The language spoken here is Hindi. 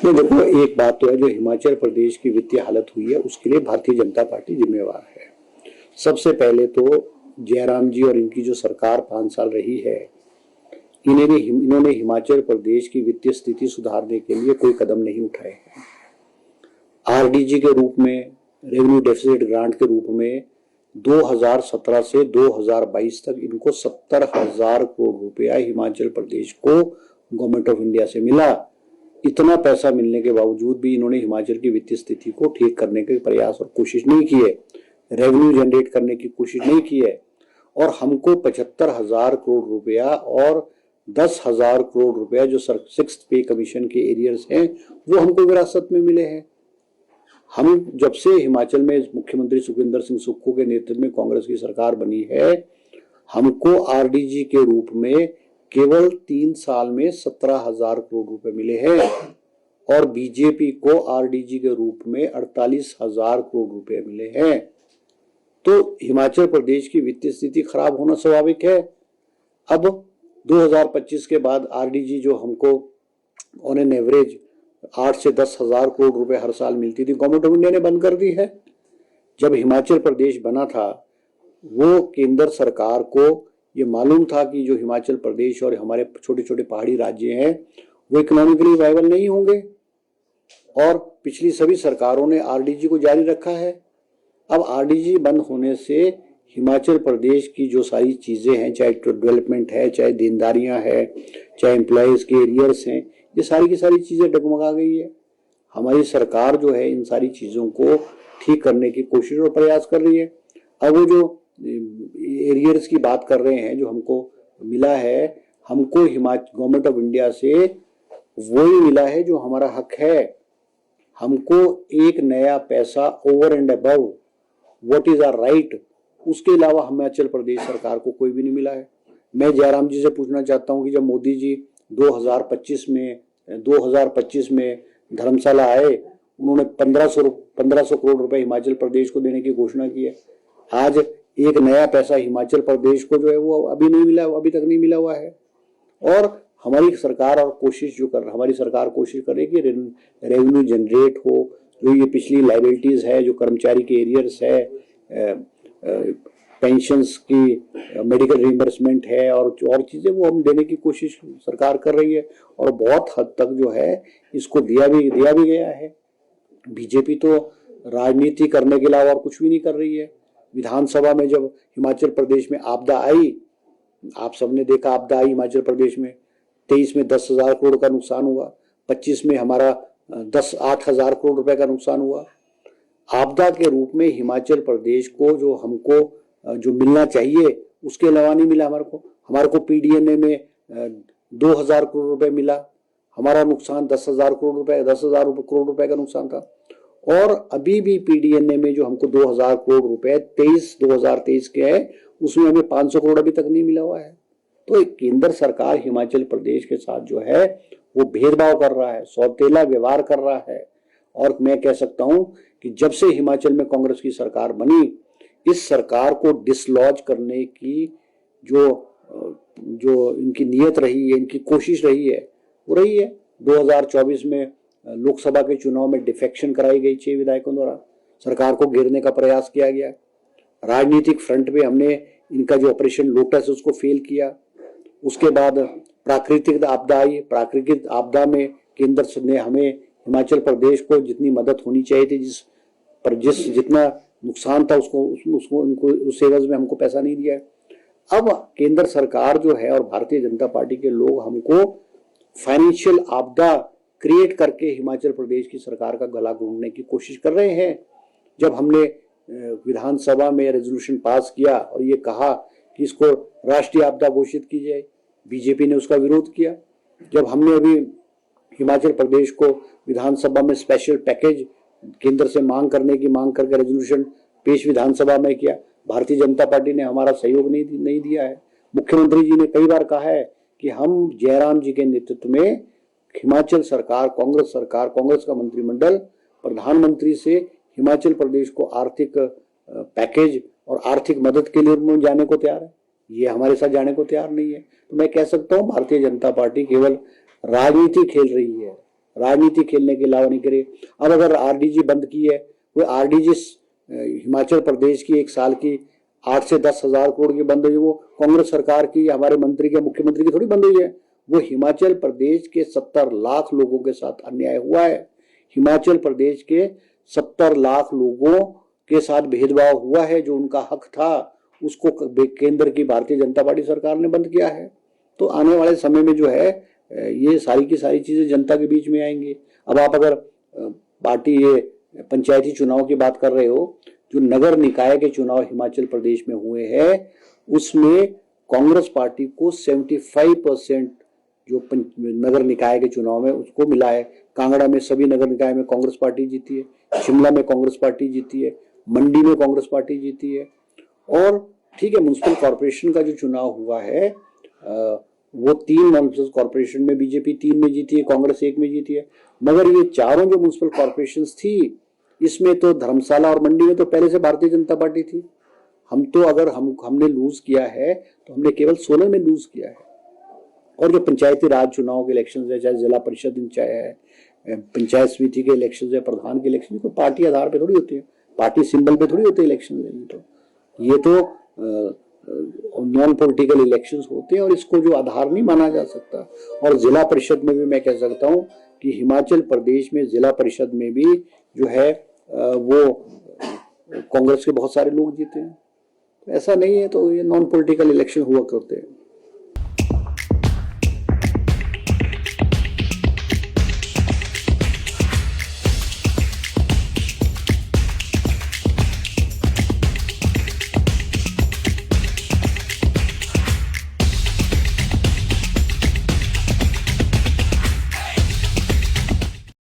तो देखो, एक बात तो है, जो हिमाचल प्रदेश की वित्तीय हालत हुई है उसके लिए भारतीय जनता पार्टी जिम्मेवार है। सबसे पहले तो जयराम जी और इनकी जो सरकार 5 साल रही है, इन्होंने हिमाचल प्रदेश की वित्तीय स्थिति सुधारने के लिए कोई कदम नहीं उठाए हैं। आरडीजी के रूप में, रेवेन्यू डेफिसिट ग्रांट के रूप में 2017 से 2022 तक इनको 70,000 करोड़ रुपया हिमाचल प्रदेश को गवर्नमेंट ऑफ इंडिया से मिला। इतना पैसा मिलने के बावजूद भी इन्होंने हिमाचल की वित्तीय स्थिति को ठीक करने के प्रयास और कोशिश नहीं की है, रेवेन्यू जनरेट करने की कोशिश नहीं की है। और हमको 75,000 करोड़ रुपया और 10,000 करोड़ रुपया जो सिक्स्थ पे कमीशन के एरियर्स हैं वो हमको विरासत में मिले हैं। हम जब से हिमाचल में मुख्यमंत्री सुखविंदर सिंह सुक्खू के नेतृत्व में कांग्रेस की सरकार बनी है, हमको आरडीजी के रूप में केवल 3 साल में 17,000 करोड़ रुपए मिले हैं और बीजेपी को आरडीजी के रूप में 48,000 करोड़ रुपए मिले हैं। तो हिमाचल प्रदेश की वित्तीय स्थिति खराब होना स्वाभाविक है। अब 2025 के बाद आरडीजी जो हमको ऑन एन एवरेज 8 से 10,000 करोड़ रुपए हर साल मिलती थी, गवर्नमेंट ऑफ इंडिया ने बंद कर दी है। जब हिमाचल प्रदेश बना था, वो केंद्र सरकार को ये मालूम था कि जो हिमाचल प्रदेश और हमारे छोटे छोटे पहाड़ी राज्य हैं वो इकोनॉमिकली वायबल नहीं होंगे, और पिछली सभी सरकारों ने आरडीजी को जारी रखा है। अब आरडीजी बंद होने से हिमाचल प्रदेश की जो सारी चीजें हैं, चाहे डेवलपमेंट है, चाहे देनदारियां है, चाहे एम्प्लॉयज के एरियर्स हैं, ये सारी की सारी चीजें डगमगा गई है। हमारी सरकार जो है इन सारी चीजों को ठीक करने की कोशिश और प्रयास कर रही है। अब वो जो एरियर्स की बात कर रहे हैं जो हमको मिला है, हमको गवर्नमेंट ऑफ इंडिया से वही मिला है जो हमारा हक है। हमको एक नया पैसा over and above what is our right, उसके अलावा हिमाचल प्रदेश सरकार को कोई भी नहीं मिला है। मैं जयराम जी से पूछना चाहता हूं कि जब मोदी जी 2025 में धर्मशाला आए, उन्होंने 1500 करोड़ रुपए हिमाचल प्रदेश को देने की घोषणा की है। आज एक नया पैसा हिमाचल प्रदेश को जो है वो अभी तक नहीं मिला हुआ है। और हमारी सरकार कोशिश कर रही है कि रेवेन्यू जनरेट हो, जो ये पिछली लायबिलिटीज है, जो कर्मचारी के एरियर्स है, पेंशन्स की, मेडिकल रिइंबर्समेंट है और चीजें, वो हम देने की कोशिश सरकार कर रही है और बहुत हद तक जो है इसको दिया भी गया है। बीजेपी तो राजनीति करने के अलावा और कुछ भी नहीं कर रही है। विधानसभा में जब हिमाचल प्रदेश में आपदा आई, आप सबने देखा आपदा आई हिमाचल प्रदेश में, 23 में 10,000 करोड़ का नुकसान हुआ, 25 में हमारा 8,000 करोड़ रुपए का नुकसान हुआ। आपदा के रूप में हिमाचल प्रदेश को जो मिलना चाहिए उसके अलावा नहीं मिला। हमारे को पीडीएनए में 2,000 करोड़ रुपए मिला, हमारा नुकसान 10,000 करोड़ रुपए का नुकसान था। और अभी भी पीडीएनए में जो हमको 2,000 करोड़ रुपए 2023 के है, उसमें हमें 500 करोड़ अभी तक नहीं मिला हुआ है। तो केंद्र सरकार हिमाचल प्रदेश के साथ जो है वो भेदभाव कर रहा है, सौतेला व्यवहार कर रहा है। और मैं कह सकता हूं कि जब से हिमाचल में कांग्रेस की सरकार बनी, इस सरकार को डिसलॉज करने की जो इनकी नीयत रही है, इनकी कोशिश रही है, वो रही है। 2024 में लोकसभा के चुनाव में डिफेक्शन कराई गई 6 विधायकों द्वारा, सरकार को घेरने का प्रयास किया गया। राजनीतिक फ्रंट पे हमने इनका जो ऑपरेशन लोटस उसको फेल किया। उसके बाद प्राकृतिक आपदा आई, प्राकृतिक आपदा में केंद्र ने हमें हिमाचल प्रदेश को जितनी मदद होनी चाहिए थी, जितना नुकसान था उस एवज में हमको पैसा नहीं दिया। अब केंद्र सरकार जो है और भारतीय जनता पार्टी के लोग हमको फाइनेंशियल आपदा क्रिएट करके हिमाचल प्रदेश की सरकार का गला घोंटने की कोशिश कर रहे हैं। जब हमने विधानसभा में रेजोल्यूशन पास किया और ये कहा कि इसको राष्ट्रीय आपदा घोषित की जाए, बीजेपी ने उसका विरोध किया। जब हमने अभी हिमाचल प्रदेश को विधानसभा में स्पेशल पैकेज केंद्र से मांग करके रेजोल्यूशन पेश विधानसभा में किया, भारतीय जनता पार्टी ने हमारा सहयोग नहीं दिया है। मुख्यमंत्री जी ने कई बार कहा है कि हम जयराम जी के नेतृत्व में हिमाचल सरकार, कांग्रेस का मंत्रिमंडल प्रधानमंत्री से हिमाचल प्रदेश को आर्थिक पैकेज और आर्थिक मदद के लिए जाने को तैयार है। ये हमारे साथ जाने को तैयार नहीं है। तो मैं कह सकता हूं भारतीय जनता पार्टी केवल राजनीति खेल रही है, राजनीति खेलने के अलावा नहीं करे। अब अगर आरडीजी बंद की है, वो आरडीजी हिमाचल प्रदेश की एक साल की 8 से 10 हजार करोड़ की बंद हुई, वो कांग्रेस सरकार की, हमारे मंत्री के, मुख्यमंत्री की थोड़ी बंद हुई है। वो हिमाचल प्रदेश के 70 लाख लोगों के साथ अन्याय हुआ है। हिमाचल प्रदेश के 70 लाख लोगों के साथ भेदभाव हुआ है। जो उनका हक था उसको केंद्र की भारतीय जनता पार्टी सरकार ने बंद किया है। तो आने वाले समय में जो है ये सारी की सारी चीजें जनता के बीच में आएंगी। अब आप अगर पार्टी ये पंचायती चुनाव की बात कर रहे हो, जो नगर निकाय के चुनाव हिमाचल प्रदेश में हुए हैं उसमें कांग्रेस पार्टी को 75% जो नगर निकाय के चुनाव में उसको मिला है। कांगड़ा में सभी नगर निकाय में कांग्रेस पार्टी जीती है, शिमला में कांग्रेस पार्टी जीती है, मंडी में कांग्रेस पार्टी जीती है। और ठीक है, म्युनिसिपल कॉर्पोरेशन का जो चुनाव हुआ है वो 3 म्युनिसिपल कॉर्पोरेशन में बीजेपी 3 में जीती है, कांग्रेस 1 में जीती है। मगर ये चारों जो म्युनिसिपल कॉर्पोरेशन थी इसमें तो धर्मशाला और मंडी में तो पहले से भारतीय जनता पार्टी थी। हम तो अगर हमने लूज किया है तो हमने केवल 16 में लूज किया है। और जो पंचायती राज चुनाव के इलेक्शन है, चाहे जिला परिषद, चाहे पंचायत समिति के इलेक्शन है, प्रधान के इलेक्शन, तो पार्टी आधार पे थोड़ी होती है, पार्टी सिंबल पे थोड़ी होते हैं इलेक्शन। ये तो नॉन पॉलिटिकल इलेक्शंस होते हैं और इसको जो आधार नहीं माना जा सकता। और जिला परिषद में भी मैं कह सकता हूँ कि हिमाचल प्रदेश में जिला परिषद में भी जो है वो कांग्रेस के बहुत सारे लोग जीते हैं। ऐसा नहीं है, तो ये नॉन पॉलिटिकल इलेक्शन हुआ करते हैं।